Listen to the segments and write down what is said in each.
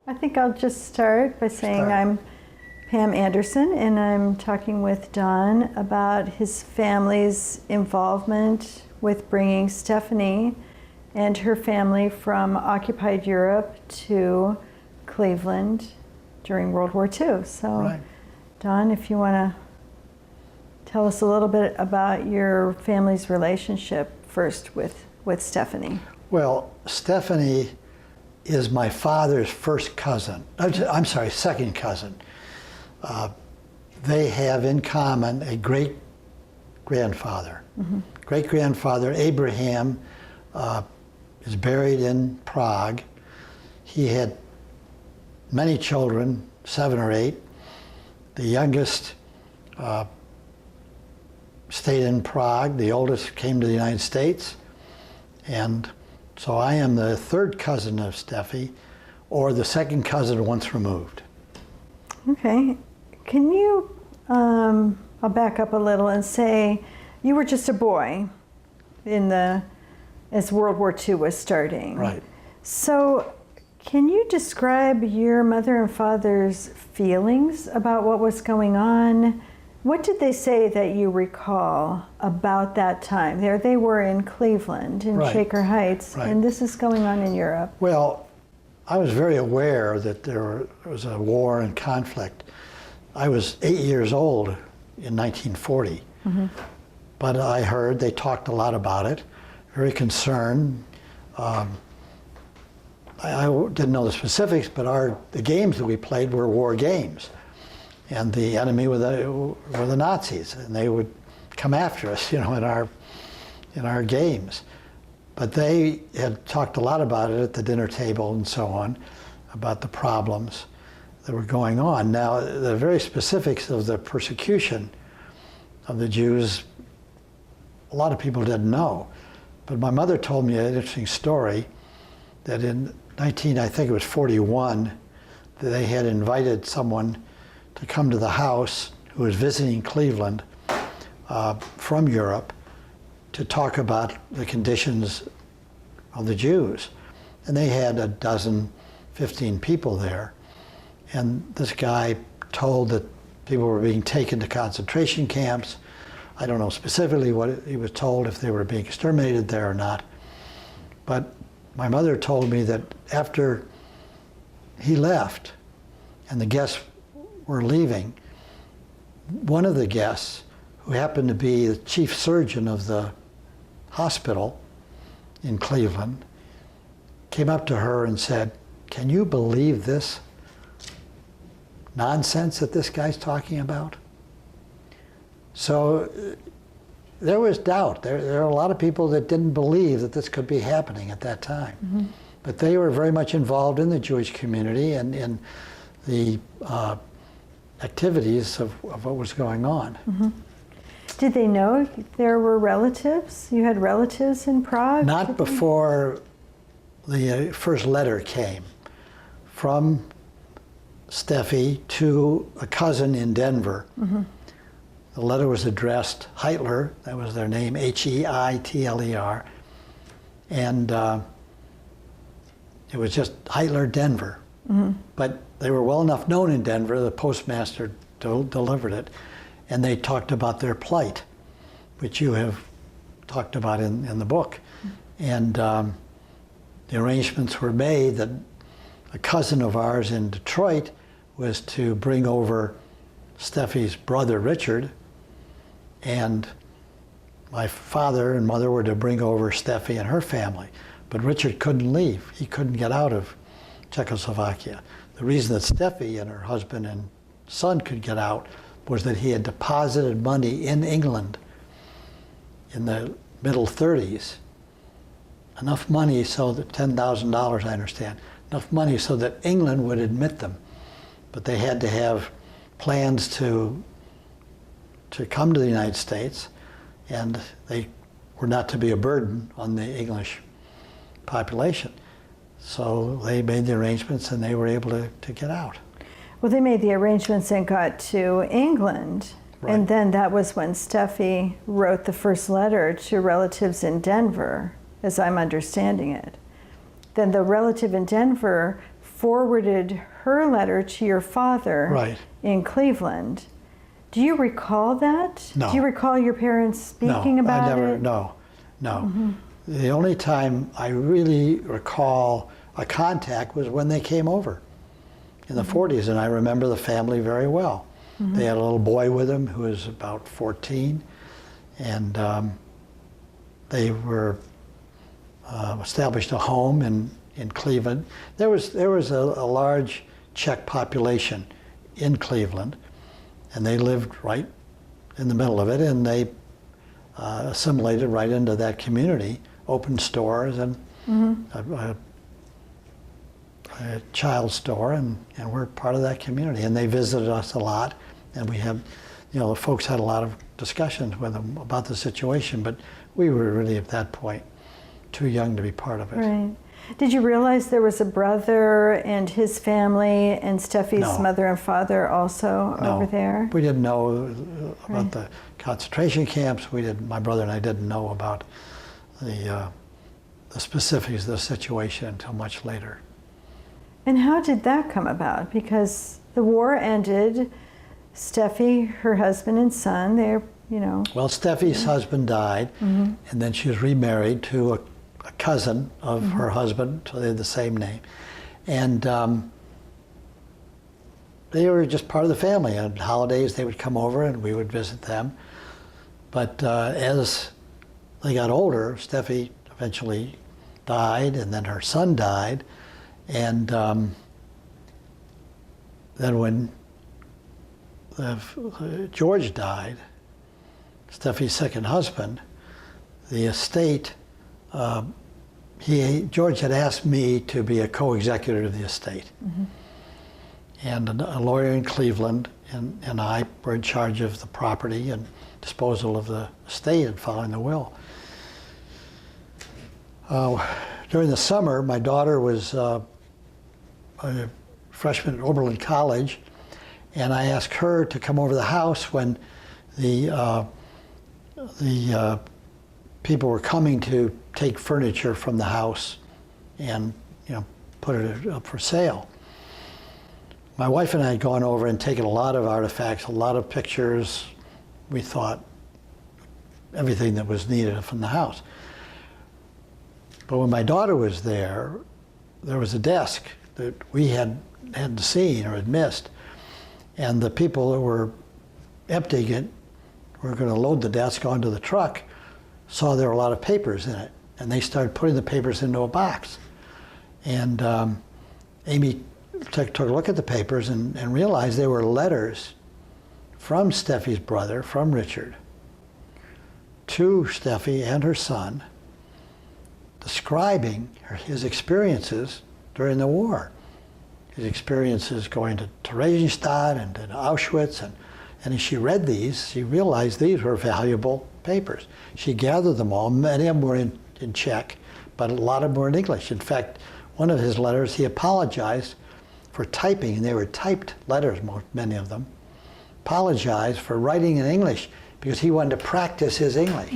I think I'll just start by saying I'm Pam Amderson, and I'm talking with Don about his family's involvement with bringing Stephanie and her family from occupied Europe to Cleveland during World War II. So, Don, if you want to tell us a little bit about your family's relationship first with Stephanie. Well, Stephanie is my father's first cousin. I'm sorry, second cousin. They have in common a great-grandfather. Great-grandfather Abraham is buried in Prague. He had many children, 7 or 8. The youngest stayed in Prague. The oldest came to the United States. And so I am the third cousin of Steffi, or the second cousin once removed. Okay. Can you, I'll back up a little and say, you were just a boy as World War II was starting. Right. So can you describe your mother and father's feelings about what was going on? What did they say that you recall about that time? There they were in Cleveland, in Shaker Heights, and this is going on in Europe. Well, I was very aware that there was a war and conflict. I was 8 years old in 1940, but I heard they talked a lot about it, very concerned. I didn't know the specifics, but the games that we played were war games. And the enemy were the Nazis, and they would come after us, in our games. But they had talked a lot about it at the dinner table and so on, about the problems that were going on. Now, the very specifics of the persecution of the Jews, a lot of people didn't know. But my mother told me an interesting story that in I think it was 41, that they had invited someone to come to the house who was visiting Cleveland from Europe to talk about the conditions of the Jews. And they had a dozen, 15 people there. And this guy told that people were being taken to concentration camps. I don't know specifically what he was told, if they were being exterminated there or not. But my mother told me that after he left and the guests were leaving, one of the guests, who happened to be the chief surgeon of the hospital in Cleveland, came up to her and said, "Can you believe this nonsense that this guy's talking about?" So there was doubt. There are a lot of people that didn't believe that this could be happening at that time. But they were very much involved in the Jewish community and in the activities of what was going on. Did they know there were relatives? You had relatives in Prague? Not before the first letter came from Steffi to a cousin in Denver. The letter was addressed Heitler, that was their name, H-E-I-T-L-E-R, and it was just Heitler, Denver. But they were well enough known in Denver, the postmaster delivered it, and they talked about their plight, which you have talked about in the book. And the arrangements were made that a cousin of ours in Detroit was to bring over Steffi's brother, Richard, and my father and mother were to bring over Steffi and her family. But Richard couldn't leave. He couldn't get out of Czechoslovakia. The reason that Steffi and her husband and son could get out was that he had deposited money in England in the middle 30s. Enough money so that, $10,000 I understand, enough money so that England would admit them. But they had to have plans to come to the United States, and they were not to be a burden on the English population. So they made the arrangements and they were able to get out. Well, they made the arrangements and got to England. And then that was when Steffi wrote the first letter to relatives in Denver, as I'm understanding it. Then the relative in Denver forwarded her letter to your father Right. in Cleveland. Do you recall that? No. Do you recall your parents speaking No, about I never, it? No. The only time I really recall a contact was when they came over in the 40s, and I remember the family very well. They had a little boy with them who was about 14, and they were established a home in Cleveland. There was a large Czech population in Cleveland, and they lived right in the middle of it, and they assimilated right into that community, opened stores and a child store, and we're part of that community. And they visited us a lot, and we had, the folks had a lot of discussions with them about the situation, but we were really at that point too young to be part of it. Right. Did you realize there was a brother and his family and Steffi's No. mother and father also over there? We didn't know about the concentration camps. My brother and I didn't know about the specifics of the situation until much later. And how did that come about? Because the war ended, Steffi, her husband and son, they're, Well, Steffi's husband died, and then she was remarried to a cousin of her husband, so they had the same name. And they were just part of the family. On holidays, they would come over and we would visit them. But as they got older, Steffi eventually died, and then her son died. And then when George died, Steffi's second husband, the estate, George had asked me to be a co-executor of the estate. And a lawyer in Cleveland and I were in charge of the property and disposal of the estate and following the will. During the summer, my daughter was a freshman at Oberlin College, and I asked her to come over to the house when the people were coming to take furniture from the house and put it up for sale. My wife and I had gone over and taken a lot of artifacts, a lot of pictures. We thought everything that was needed from the house. But when my daughter was there was a desk that we hadn't seen or had missed, and the people that were emptying it were going to load the desk onto the truck, saw there were a lot of papers in it, and they started putting the papers into a box. And Amy took a look at the papers and realized they were letters from Steffi's brother, from Richard, to Steffi and her son, describing his experiences during the war. His experiences going to Theresienstadt and to Auschwitz, and as she read these, she realized these were valuable papers. She gathered them all. Many of them were in Czech, but a lot of them were in English. In fact, one of his letters, he apologized for typing, and they were typed letters, many of them, apologized for writing in English because he wanted to practice his English.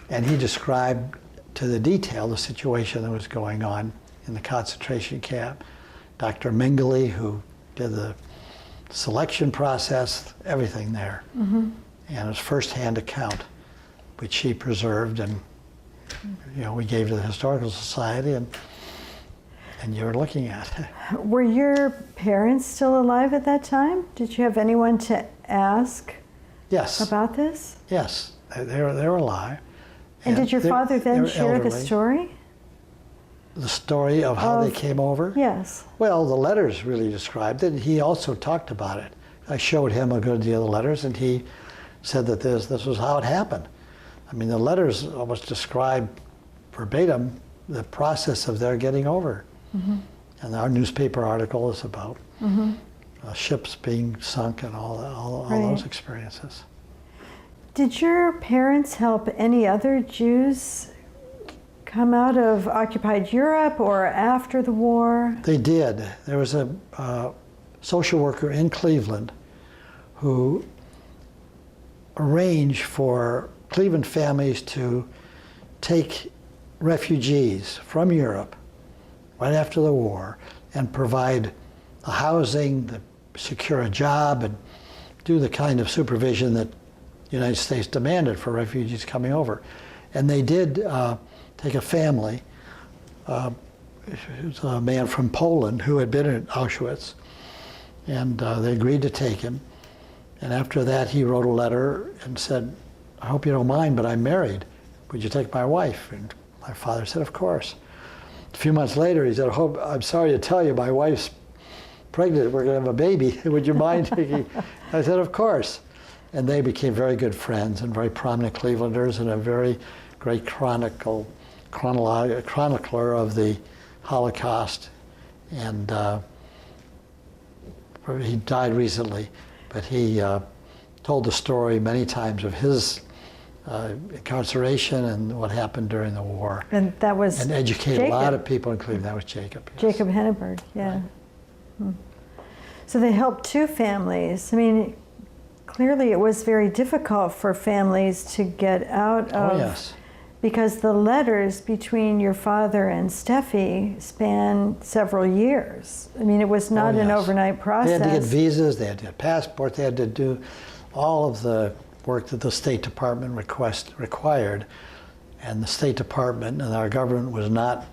And he described to the detail the situation that was going on in the concentration camp. Dr. Mengele, who did the selection process, everything there. And it was first-hand account, which she preserved, and we gave to the Historical Society, and you're looking at. Were your parents still alive at that time? Did you have anyone to ask Yes. about this? Yes, they were alive. And did your father they then were share the elderly. story? The story of how they came over? Yes. Well, the letters really described it. He also talked about it. I showed him a good deal of the letters, and he said that this was how it happened. I mean, the letters almost describe verbatim the process of their getting over. And our newspaper article is about ships being sunk and all those experiences. Did your parents help any other Jews come out of occupied Europe or after the war? They did. There was a social worker in Cleveland who arranged for Cleveland families to take refugees from Europe, right after the war and provide the housing, secure a job, and do the kind of supervision that the United States demanded for refugees coming over. And they did take a family. It was a man from Poland who had been in Auschwitz, and they agreed to take him. And after that, he wrote a letter and said, "I hope you don't mind, but I'm married. Would you take my wife?" And my father said, "Of course." A few months later, he said, "Oh, I'm sorry to tell you, my wife's pregnant. We're going to have a baby. Would you mind taking?" I said, "Of course." And they became very good friends and very prominent Clevelanders and a very great chronicler of the Holocaust. And he died recently, but he told the story many times of his incarceration and what happened during the war. And that was and educated Jacob. a lot of people in Cleveland. That was Jacob. Yes. Jacob Henneberg, yeah. Right. So they helped two families. I mean, clearly it was very difficult for families to get out of, Oh, yes. because the letters between your father and Steffi span several years. I mean, it was not an yes. overnight process. They had to get visas, they had to get passports, they had to do all of the work that the State Department required. And the State Department and our government was not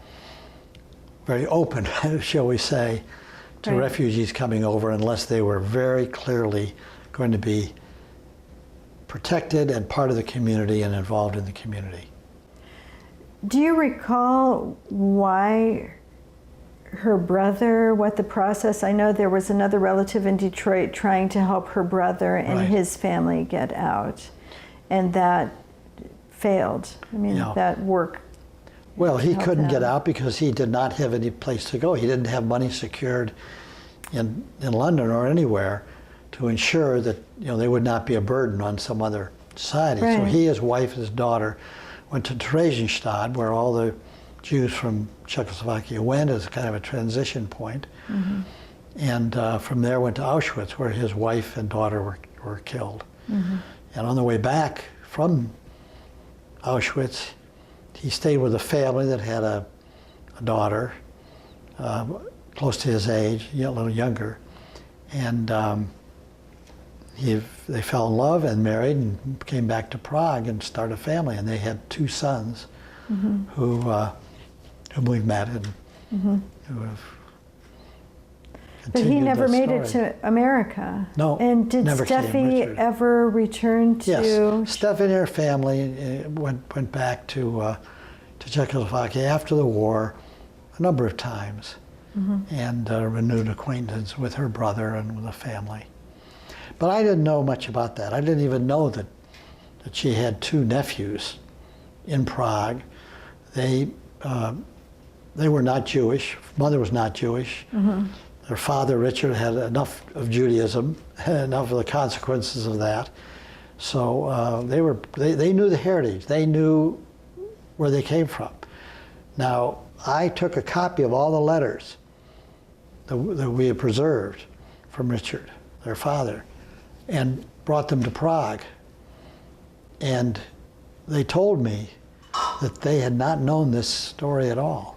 very open, shall we say, to Right. refugees coming over unless they were very clearly going to be protected and part of the community and involved in the community. Do you recall why her brother, what the process, I know there was another relative in Detroit trying to help her brother and Right. his family get out, and that failed. I mean, Yeah. that work. Well, he help couldn't get them. out because he did not have any place to go. He didn't have money secured in London or anywhere to ensure that they would not be a burden on some other society. So Right. he, his wife, his daughter went to Theresienstadt, where all the Jews from Czechoslovakia went as kind of a transition point. Mm-hmm. And from there went to Auschwitz, where his wife and daughter were killed. Mm-hmm. And on the way back from Auschwitz, he stayed with a family that had a daughter close to his age, a little younger. And they fell in love and married and came back to Prague and started a family. And they had two sons Mm-hmm. whom we've met and who have But he continued never the made it story. to America. No, And did never came, Steffi Richard. ever return to? Yes, Steffi and her family went back to Czechoslovakia after the war a number of times and renewed acquaintance with her brother and with the family. But I didn't know much about that. I didn't even know that she had two nephews in Prague. They were not Jewish. Mother was not Jewish. Their father, Richard, had enough of Judaism, enough of the consequences of that. So they knew the heritage. They knew where they came from. Now, I took a copy of all the letters that we had preserved from Richard, their father, and brought them to Prague. And they told me that they had not known this story at all.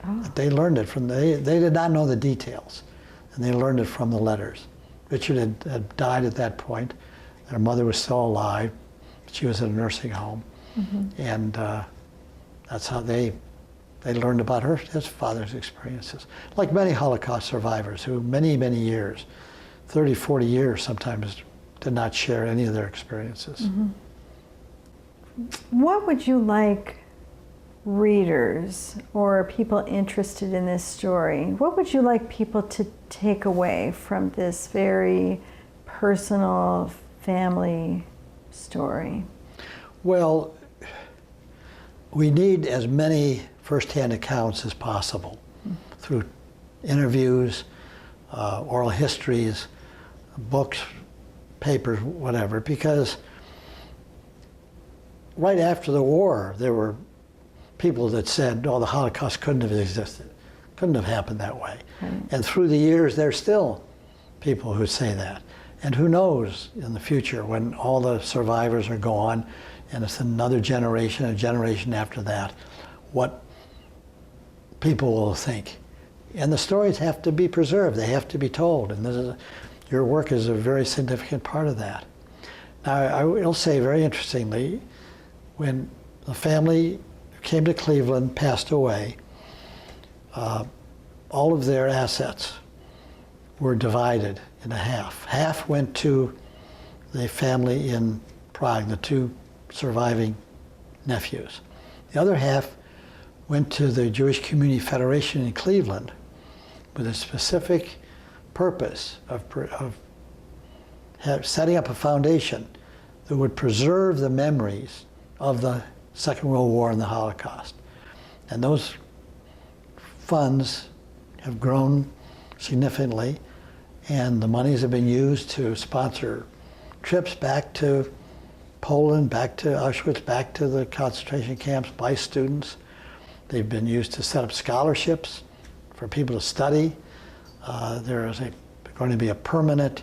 Oh. That they learned it from, they did not know the details, and they learned it from the letters. Richard had died at that point. Their mother was still alive. She was in a nursing home. And that's how they learned about his father's experiences. Like many Holocaust survivors who many, many years, 30, 40 years sometimes, did not share any of their experiences. What would you like readers or people interested in this story, what would you like people to take away from this very personal family story? Well, we need as many firsthand accounts as possible through interviews, oral histories, books, papers, whatever, because right after the war, there were people that said, oh, the Holocaust couldn't have existed, couldn't have happened that way. Right. And through the years, there's still people who say that. And who knows in the future when all the survivors are gone and it's another generation, a generation after that, what people will think. And the stories have to be preserved. They have to be told. And your work is a very significant part of that. Now, I will say very interestingly, when the family who came to Cleveland passed away, all of their assets were divided in half. Half went to the family in Prague, the two surviving nephews. The other half went to the Jewish Community Federation in Cleveland with a specific purpose of setting up a foundation that would preserve the memories of the Second World War and the Holocaust. And those funds have grown significantly, and the monies have been used to sponsor trips back to Poland, back to Auschwitz, back to the concentration camps by students. They've been used to set up scholarships for people to study. There is going to be a permanent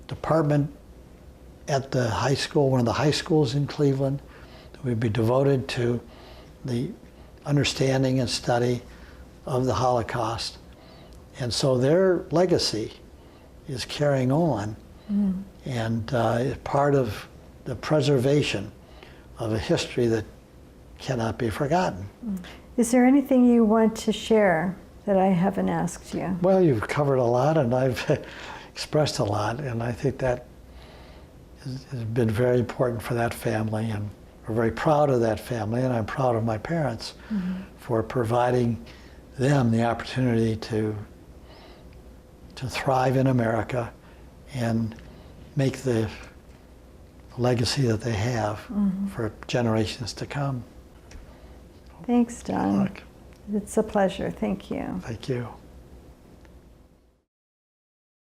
department at the high school, one of the high schools in Cleveland, that would be devoted to the understanding and study of the Holocaust. And so their legacy is carrying on, and is part of the preservation of a history that cannot be forgotten. Is there anything you want to share that I haven't asked you? Well, you've covered a lot, and I've expressed a lot, and I think that has been very important for that family, and we're very proud of that family, and I'm proud of my parents for providing them the opportunity to thrive in America and make the legacy that they have for generations to come. Thanks, Don. Look, It's a pleasure. Thank you. thank you.